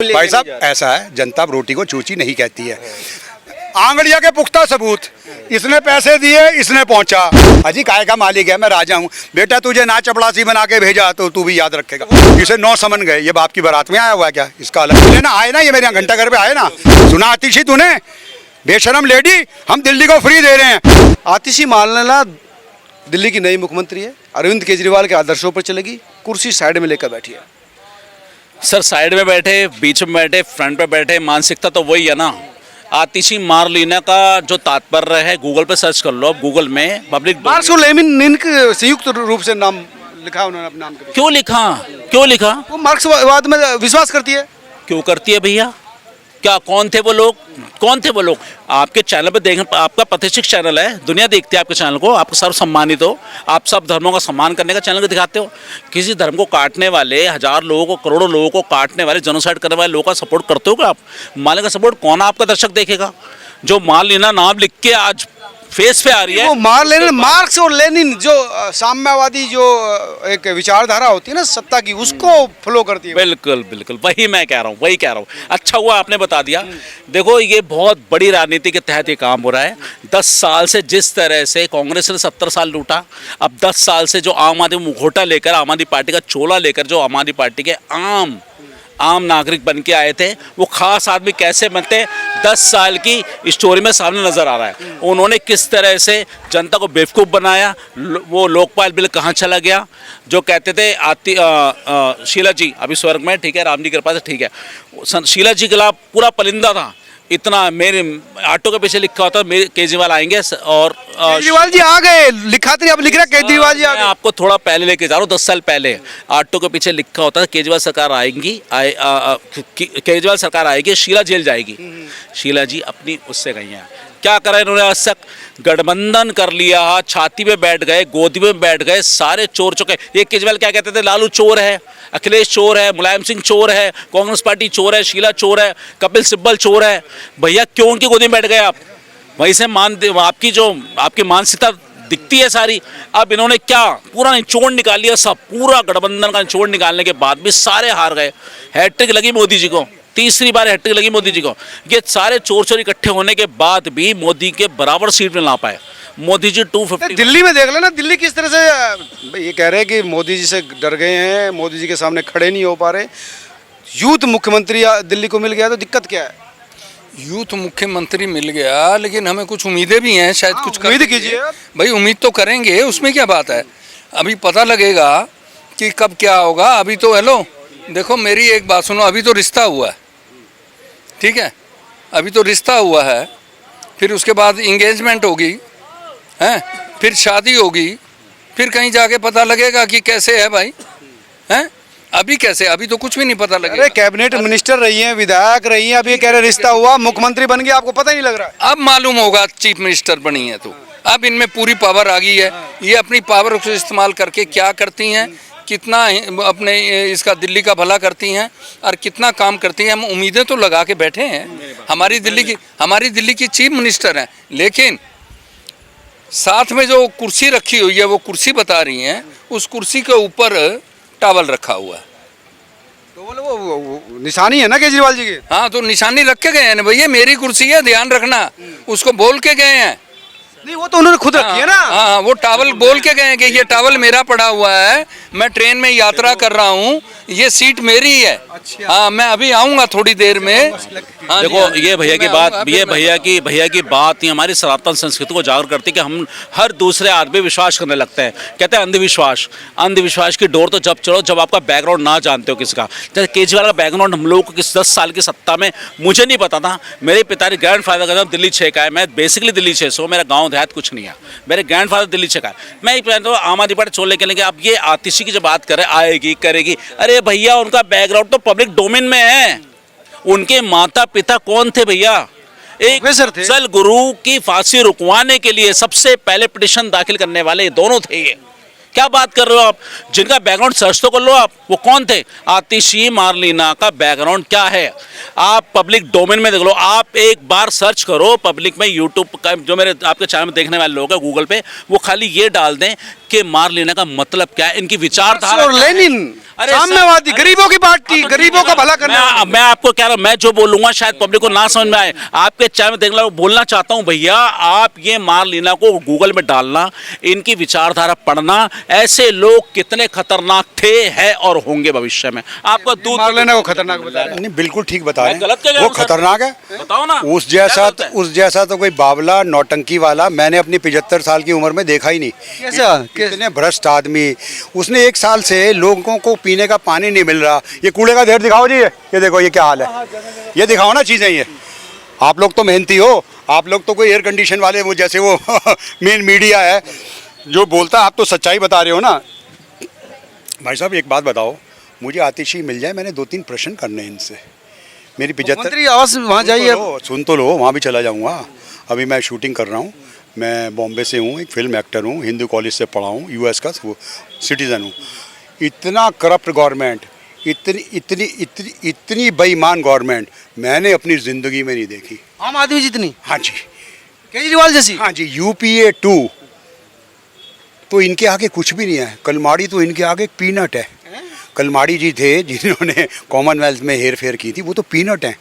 भाई साहब ऐसा है, जनता रोटी को चूची नहीं कहती है। आंगड़िया के पुख्ता सबूत, इसने पैसे दिए, इसने पहुंचा। अजी काय का मालिक है, मैं राजा हूँ। बेटा तुझे ना चपड़ासी बना के भेजा तो तू भी याद रखेगा। इसे 9 समन गए, ये बाप की बारात में आया हुआ है क्या? इसका अलग लेना आए ना, ये मेरे यहाँ घंटा घर पे आए ना। सुना आतिशी तूने, बेशरम लेडी, हम दिल्ली को फ्री दे रहे हैं। आतिशी मालना दिल्ली की नई मुख्यमंत्री है, अरविंद केजरीवाल के आदर्शों पर चलेगी, कुर्सी साइड में लेकर बैठी है। सर साइड में बैठे, बीच में बैठे, फ्रंट पे बैठे, मानसिकता तो वही है ना। आतिशी मार्लिना का जो तात्पर्य है, गूगल पे सर्च कर लो। अब गूगल में पब्लिक मार्क्स और लेनिन के संयुक्त रूप से नाम लिखा उन्होंने अपने नाम के। क्यों लिखा? वो मार्क्सवाद में विश्वास करती है। क्यों करती है भैया? क्या कौन थे वो लोग? आपके चैनल पे देखें, आपका प्रतिष्ठित चैनल है, दुनिया देखती है आपके चैनल को, आपको सर्व सम्मानित हो, आप सब धर्मों का सम्मान करने का चैनल को दिखाते हो। किसी धर्म को काटने वाले, हजार लोगों को, करोड़ों लोगों को काटने वाले, जनोसाइड करने वाले लोगों का सपोर्ट करते हो क्या आप? माले का सपोर्ट कौन आपका दर्शक देखेगा? जो मार्लिना नाम लिख के आज फेस पे आ रही है, वो मार्क्स और लेनिन जो साम्यवादी जो एक विचारधारा होती है ना सत्ता की, उसको फॉलो करती है। बिल्कुल वही मैं कह रहा हूँ। अच्छा हुआ आपने बता दिया। देखो ये बहुत बड़ी राजनीति के तहत ये काम हो रहा है। 10 साल से जिस तरह से कांग्रेस ने 70 साल लूटा, अब 10 साल से जो आम आदमी मुखौटा लेकर, आम आदमी पार्टी का चोला लेकर, जो आम आदमी पार्टी के आम नागरिक बन के आए थे, वो खास आदमी कैसे बनते हैं, 10 साल की स्टोरी में सामने नजर आ रहा है। उन्होंने किस तरह से जनता को बेवकूफ़ बनाया। वो लोकपाल बिल कहाँ चला गया? जो कहते थे शीला जी अभी स्वर्ग में, ठीक है, राम जी के कृपा से ठीक है। शीला जी के खिलाफ पूरा परिंदा था, इतना मेरे ऑटो के पीछे लिखा होता मेरे केजरीवाल आएंगे और केजरीवाल जी आ गए, लिखा तो अब लिख रहा केजरीवाल जी आ गए। आपको थोड़ा पहले लेके जा रहा हूँ, 10 साल पहले ऑटो के पीछे लिखा होता है केजरीवाल सरकार आएंगी, केजरीवाल सरकार आएगी, शीला जेल जाएगी। शीला जी अपनी उससे गई हैं। क्या करा इन्होंने? आज तक गठबंधन कर लिया, छाती पे बैठ गए, गोदी में बैठ गए, सारे चोर चुके। ये केजरीवाल क्या कहते थे? लालू चोर है, अखिलेश चोर है, मुलायम सिंह चोर है, कांग्रेस पार्टी चोर है, शीला चोर है, कपिल सिब्बल चोर है। भैया क्यों उनकी गोदी में बैठ गए आप? वहीं से आपकी मानसिकता दिखती है सारी। अब इन्होंने क्या पूरा निचोड़ निकाल लिया, सब पूरा गठबंधन का निचोड़ निकालने के बाद भी सारे हार गए। हैट्रिक लगी मोदी जी को, तीसरी बार हैट्रिक लगी मोदी जी को। ये सारे चोर इकट्ठे होने के बाद भी मोदी के बराबर सीट में ला पाए। मोदी जी 250। दिल्ली में देख लेना, दिल्ली किस तरह से ये कह रहे हैं कि मोदी जी से डर गए हैं, मोदी जी के सामने खड़े नहीं हो पा रहे। यूथ मुख्यमंत्री दिल्ली को मिल गया तो दिक्कत क्या है? यूथ मुख्यमंत्री मिल गया, लेकिन हमें कुछ उम्मीदें भी हैं, शायद कुछ उम्मीद कीजिए भाई। उम्मीद तो करेंगे, उसमें क्या बात है। अभी पता लगेगा कि कब क्या होगा। अभी तो हेलो देखो, मेरी एक बात सुनो, अभी तो रिश्ता हुआ है, ठीक है, अभी तो रिश्ता हुआ है, फिर उसके बाद इंगेजमेंट होगी, हैं, फिर शादी होगी, फिर कहीं जाके पता लगेगा कि कैसे है भाई, हैं। अभी कैसे? अभी तो कुछ भी नहीं पता लगेगा। अरे कैबिनेट मिनिस्टर रही हैं, विधायक रही हैं, अभी कह रहे रिश्ता हुआ, मुख्यमंत्री बन गया, आपको पता ही नहीं लग रहा है। अब मालूम होगा, चीफ मिनिस्टर बनी है तो अब इनमें पूरी पावर आ गई है। ये अपनी पावर को इस्तेमाल करके क्या करती हैं, कितना अपने इसका दिल्ली का भला करती हैं और कितना काम करती हैं, हम उम्मीदें तो लगा के बैठे हैं। हमारी दिल्ली की चीफ मिनिस्टर हैं, लेकिन साथ में जो कुर्सी रखी हुई है, वो कुर्सी बता रही हैं, उस कुर्सी के ऊपर टावल रखा हुआ है। तो वो निशानी है ना केजरीवाल जी की। हाँ, तो निशानी रख के गए हैं ना भैया, मेरी कुर्सी है, ध्यान रखना, उसको बोल के गए हैं। नहीं, वो तो उन्होंने खुद रखी है ना। हाँ, वो टावल बोल के गए कि ये टावल मेरा पड़ा हुआ है, मैं ट्रेन में यात्रा कर रहा हूँ, ये सीट मेरी है। अच्छा। हाँ, मैं अभी आऊँगा थोड़ी देर में। हाँ, देखो ये भैया की बात, ये भैया की बात ही हमारी सनातन संस्कृति को जागरूक करती है कि हम हर दूसरे आदमी विश्वास करने लगते हैं। कहते हैं अंधविश्वास की डोर तो जब चढ़ो जब आपका बैकग्राउंड ना जानते हो किसका। जैसे केजरीवाल का बैकग्राउंड हम लोगों को किस 10 साल की सत्ता में मुझे नहीं पता था। मेरे पिता ग्रैंड फादर का दिल्ली 6 का है, मैं बेसिकली दिल्ली 6 से हूँ, मेरा गाँव देहात कुछ नहीं है, मेरे ग्रैंड फादर दिल्ली 6 का है। मैं ये कहता हूँ आम आदमी पार्टी छोड़ लेके अब ये आतिशी की जो बात करे आएगी करेगी, अरे भैया उनका बैकग्राउंड तो पब्लिक डोमेन में है। उनके माता पिता कौन थे भैया? एक अफजल गुरु की फांसी रुकवाने के लिए सबसे पहले पिटीशन दाखिल करने वाले दोनों थे। ये क्या बात कर रहे हो आप? जिनका बैकग्राउंड सर्च तो कर लो आप, वो कौन थे? आतिशी मार्लिना का बैकग्राउंड क्या है? आप पब्लिक डोमेन में देख लो, आप एक बार सर्च करो पब्लिक में, यूट्यूब का जो मेरे आपके चैनल में देखने वाले लोग हैं, गूगल पे, वो खाली ये डाल दें कि मार्लिना का मतलब क्या है, इनकी विचारधारा। लेनिन अरे साम्यवादी, गरीबों की पार्टी, गरीबों का भला करने वाली। मैं आपको कह रहा हूं, मैं जो बोलूंगा शायद पब्लिक को ना समझ में आए, आपके चैनल में देखना बोलना चाहता हूं भैया, आप ये मार्लिना को गूगल में डालना, इनकी विचारधारा पढ़ना, ऐसे लोग कितने खतरनाक थे, है और होंगे भविष्य में। आपका दूध मार्लिना को खतरनाक बता रहे हैं। नहीं बिल्कुल ठीक बता रहे मैं गलत क्या कह हैं, रहा वो हूं, सर? खतरनाक है। बताओ ना, उस जैसा क्या गलत है? उस जैसा तो कोई बावला नौटंकी वाला मैंने अपनी 75 साल की उम्र में देखा ही नहीं। कैसा? कितने भ्रष्ट आदमी, उसने 1 साल से लोगों को पीने का पानी नहीं मिल रहा। ये कूड़े का ढेर दिखाओ जी, ये देखो ये क्या हाल है, ये दिखाओ ना चीजें। ये आप लोग तो मेहनती हो, आप लोग तो कोई एयर कंडीशन वाले वो जैसे वो मेन मीडिया है जो बोलता है, आप तो सच्चाई बता रहे हो ना। भाई साहब एक बात बताओ, मुझे आतिशी मिल जाए, मैंने 2-3 प्रश्न करने हैं इनसे। मेरी 75 मंत्री आवास वहाँ जाइए। सुन तो लो, वहाँ भी चला जाऊँगा। अभी मैं शूटिंग कर रहा हूँ, मैं बॉम्बे से हूँ, एक फिल्म एक्टर हूँ, हिंदू कॉलेज से पढ़ा हूँ, यूएस का सिटीज़न हूँ। इतना करप्ट गवर्नमेंट, इतनी बेईमान गवर्नमेंट मैंने अपनी ज़िंदगी में नहीं देखी। आम आदमी जितनी, हाँ जी, केजरीवाल जैसी। हाँ जी, UPA 2 तो इनके आगे कुछ भी नहीं है। कलमाड़ी तो इनके आगे पीनट है। कलमाड़ी जी थे जिन्होंने कॉमनवेल्थ में हेर फेर की थी, वो तो पीनट हैं,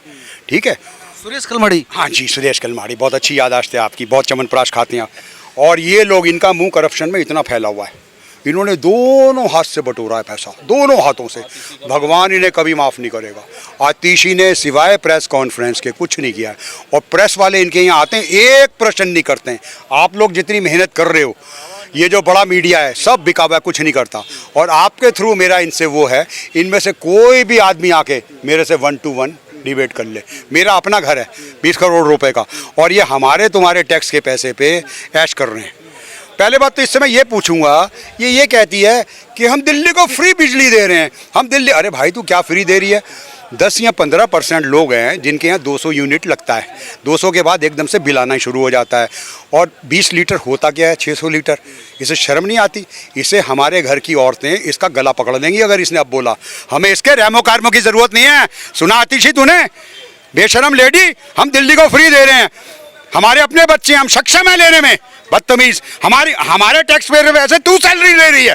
ठीक है। सुरेश कलमाड़ी। हाँ जी, सुरेश कलमाड़ी, बहुत अच्छी याददाश्त है आपकी, बहुत चमनप्राश खाते हैं आप। और ये लोग, इनका मुंह करप्शन में इतना फैला हुआ है, इन्होंने दोनों हाथ से बटोरा है पैसा, दोनों हाथों से। भगवान इन्हें कभी माफ़ नहीं करेगा। आतिशी ने सिवाय प्रेस कॉन्फ्रेंस के कुछ नहीं किया है। और प्रेस वाले इनके यहाँ आते हैं, एक प्रश्न नहीं करते हैं। आप लोग जितनी मेहनत कर रहे हो, ये जो बड़ा मीडिया है सब बिका हुआ है, कुछ नहीं करता। और आपके थ्रू मेरा इनसे वो है, इनमें से कोई भी आदमी आके मेरे से 1 to 1 डिबेट कर ले। मेरा अपना घर है 20 करोड़ रुपए का, और ये हमारे तुम्हारे टैक्स के पैसे पे ऐश कर रहे हैं। पहले बात तो इससे मैं ये पूछूंगा, ये कहती है कि हम दिल्ली को फ्री बिजली दे रहे हैं, हम दिल्ली। अरे भाई तू क्या फ्री दे रही है? 10 या 15% लोग हैं जिनके यहाँ 200 यूनिट लगता है। 200 के बाद एकदम से बिल आना शुरू हो जाता है। और 20 लीटर होता क्या है? 600 लीटर। इसे शर्म नहीं आती? इसे हमारे घर की औरतें इसका गला पकड़ देंगी अगर इसने अब बोला। हमें इसके रहमो कार्मो की ज़रूरत नहीं है। सुना आतिशी तूने, बेशरम लेडी, हम दिल्ली को फ्री दे रहे हैं, हमारे अपने बच्चे, हम सक्षम है लेने में। बदतमीज, हमारे टैक्स पेयर में ऐसे तू सैलरी ले रही है।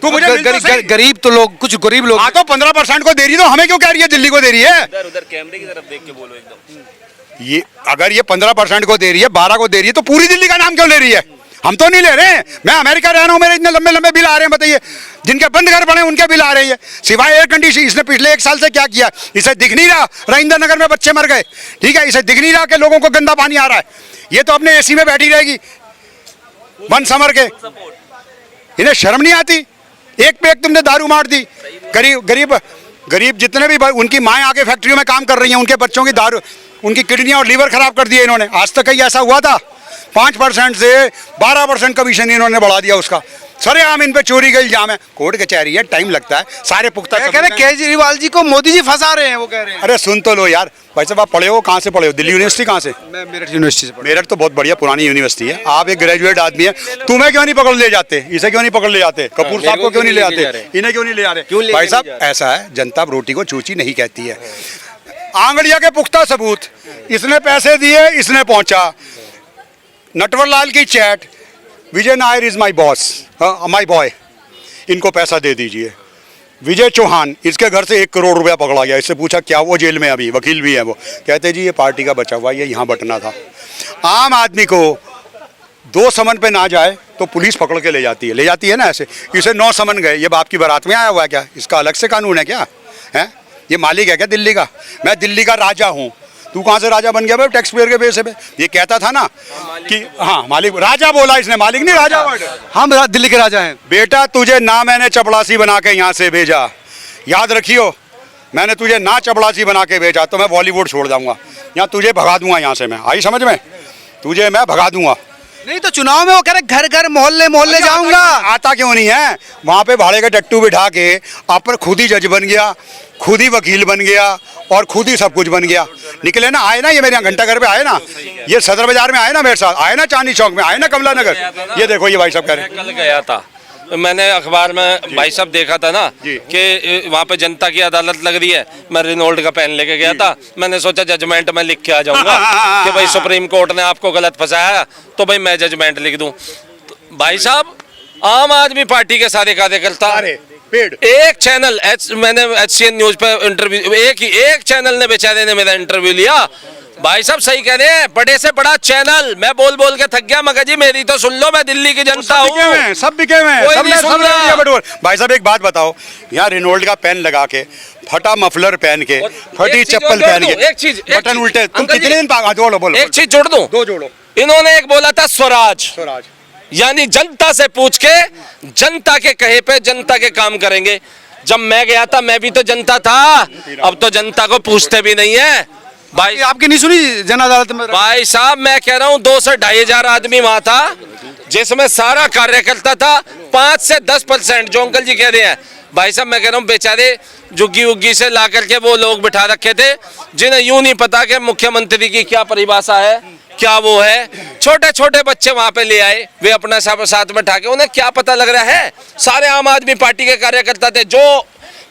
तू मुझे गरीब तो लोग, कुछ गरीब लोग। हाँ तो 15% को दे रही, तो हमें क्यों कह रही है दिल्ली को दे रही है? उधर कैमरे की तरफ देख के बोलो एकदम। ये अगर ये 15% को दे रही है, 12 को दे रही है, तो पूरी दिल्ली का नाम क्यों ले रही है? हम तो नहीं ले रहे हैं। मैं अमेरिका रह रहा हूँ, मेरे इतने लंबे लंबे बिल आ रहे हैं, बताइए। जिनके बंद घर बने उनके बिल आ रहे हैं, सिवाय एयर कंडीशन। इसने पिछले 1 साल से क्या किया? इसे दिख नहीं रहा रविंद्र नगर में बच्चे मर गए, ठीक है। इसे दिख नहीं रहा कि लोगों को गंदा पानी आ रहा है। ये तो अपने AC में बैठी रहेगी बन समर के। इन्हें शर्म नहीं आती? एक पे एक तुमने दारू मार दी। गरीब जितने भी उनकी माएँ आके फैक्ट्रियों में काम कर रही हैं, उनके बच्चों की दारू, उनकी किडनियाँ और लीवर खराब कर दिए इन्होंने। आज तक कहीं ऐसा हुआ था? 5% से 12% कमीशन इन्होंने बढ़ा दिया उसका। सरेआम इन पे चोरी का इल्जाम है। कोर्ट कचहरी है, टाइम लगता है, सारे पुख्ता कह रहे केजरीवाल जी को मोदी जी फंसा रहे हैं, वो कह रहे हैं। अरे सुन तो लो यार। भाई साहब आप पढ़े हो, कहाँ से पढ़े हो? दिल्ली यूनिवर्सिटी कहाँ से? मैं मेरठ यूनिवर्सिटी से पढ़ा। मेरठ तो बहुत बढ़िया पुरानी यूनिवर्सिटी है। आप एक ग्रेजुएट आदमी है, तुम्हें क्यों नहीं पकड़ ले जाते? इसे क्यों नहीं पकड़ ले जाते? कपूर साहब को क्यों नहीं ले जाते? इन्हें क्यों नहीं ले जाते? भाई साहब ऐसा है, जनता रोटी को चूची नहीं कहती है। आंगड़िया के पुख्ता सबूत, इसने पैसे दिए, इसने पहुंचा। नटवर लाल की chat, Vijay Nair is my boss, my boy, इनको पैसा दे दीजिए। विजय चौहान, इसके घर से 1 करोड़ रुपया पकड़ा गया। इससे पूछा क्या वो जेल में? अभी वकील भी है वो, कहते जी ये पार्टी का बचा हुआ, ये यहाँ बटना था। आम आदमी को 2 समन पे ना जाए तो पुलिस पकड़ के ले जाती है ना ऐसे। इसे 9 समन गए, ये बाप की बारात में आया हुआ है क्या? इसका अलग से कानून है क्या? है ये मालिक है क्या दिल्ली का? मैं दिल्ली का राजा हूँ। तू कहाँ से राजा बन गया भाई? टैक्स पेयर के पैसे पे। ये कहता था ना कि हाँ मालिक, राजा बोला इसने, मालिक नहीं राजा वर्ड। हम दिल्ली के राजा हैं। बेटा तुझे ना मैंने चपड़ासी बना के यहाँ से भेजा, याद रखियो, मैंने तुझे ना चपड़ासी बना के भेजा तो मैं बॉलीवुड छोड़ जाऊँगा, यहाँ तुझे भगा दूंगा यहाँ से मैं। आई समझ में? तुझे मैं भगा दूंगा। नहीं तो चुनाव में वो कह रहे घर घर मोहल्ले जाऊंगा। आता क्यों नहीं है? वहाँ पे भाड़े के टट्टू बिठा के आप पर खुद ही जज बन गया, खुद ही वकील बन गया और खुद ही सब कुछ बन गया। निकले ना, आए ना ये मेरे यहाँ घंटा घर पे आए ना, ये सदर बाजार में आए ना मेरे साथ, आए ना चांदनी चौक में, आए ना कमला नगर। ये देखो ये भाई साहब कह रहे हैं। कल गया था, मैंने अखबार में भाई साहब देखा था ना कि वहाँ पे जनता की अदालत लग रही है। मैं रिनोल्ड का पेन लेके गया था, मैंने सोचा जजमेंट में लिख के आ जाऊंगा कि भाई सुप्रीम कोर्ट ने आपको गलत फंसाया तो भाई मैं जजमेंट लिख दूं। तो भाई साहब आम आदमी पार्टी के सारे कार्यकर्ता पेड। एक चैनल मैंने HCN न्यूज पे इंटरव्यू, एक चैनल ने बेचारे ने मेरा इंटरव्यू लिया। भाई साहब सही कह रहे हैं, बड़े से बड़ा चैनल, मैं बोल बोल के थक गया। मगर जी मेरी तो सुन लो, मैं दिल्ली की जनता हूँ। सब बिके हुए हैं, कोई सबने नहीं सब सुन ले रहा। लिया बटोर। भाई साहब एक बात बताओ, यहाँ रेनॉल्ड का पेन लगा के, फटा मफलर पहन के, फटी एक चीज चप्पल और पहन जोड़ के, दूं, एक चीज बटन उल्टे, तुम अंकल जी, कितने दिन जोड़ो बोलो। एक चीज जोड़ दूं, दो जोड़ो। इन्होंने एक बोला था स्वराज, स्वराज यानी जनता से पूछ के जनता के कहे पे जनता के काम करेंगे। जब मैं गया था मैं भी तो जनता था, अब तो जनता को पूछते भी नहीं है। भाई ये आपकी नहीं सुनी जन अदालत में? भाई साहब मैं कह रहा हूँ 2 से 2,500 आदमी वहां था, जिसमें सारा कार्यकर्ता था। 5 से 10% जो अंकल जी कह रहे हैं, भाई साहब मैं कह रहा हूँ बेचारे जुग्गी उग्गी से ला करके वो लोग बिठा रखे थे, जिन्हें यूं नहीं पता कि मुख्यमंत्री की क्या परिभाषा है, क्या वो है। छोटे छोटे बच्चे वहां पे ले आए, वे अपना साथ में ठाके, उन्हें क्या पता लग रहा है। सारे आम आदमी पार्टी के कार्यकर्ता थे, जो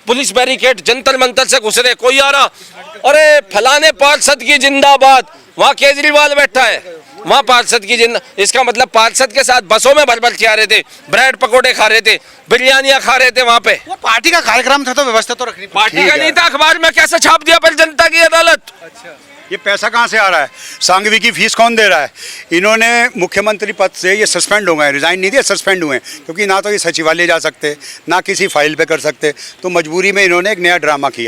पुलिस बैरिकेड जंतर मंतर से घुस रहे। कोई आ रहा, अरे फलाने पार्षद की जिंदाबाद, वहाँ केजरीवाल बैठा है, वहाँ पार्षद की जिंदा, इसका मतलब पार्षद के साथ बसों में भर भर के आ रहे थे, ब्रेड पकोड़े खा रहे थे, बिरयानियां खा रहे थे वहाँ पे। वो पार्टी का कार्यक्रम था तो व्यवस्था तो रखनी पड़ती। पार्टी का नहीं था, अखबार में कैसे छाप दिया पर जनता की अदालत। ये पैसा कहाँ से आ रहा है? सांघवी की फीस कौन दे रहा है? इन्होंने मुख्यमंत्री पद से ये सस्पेंड हो गए, रिजाइन नहीं दिया, सस्पेंड हुए, क्योंकि ना तो ये सचिवालय जा सकते, ना किसी फाइल पे कर सकते, तो मजबूरी में इन्होंने एक नया ड्रामा किया।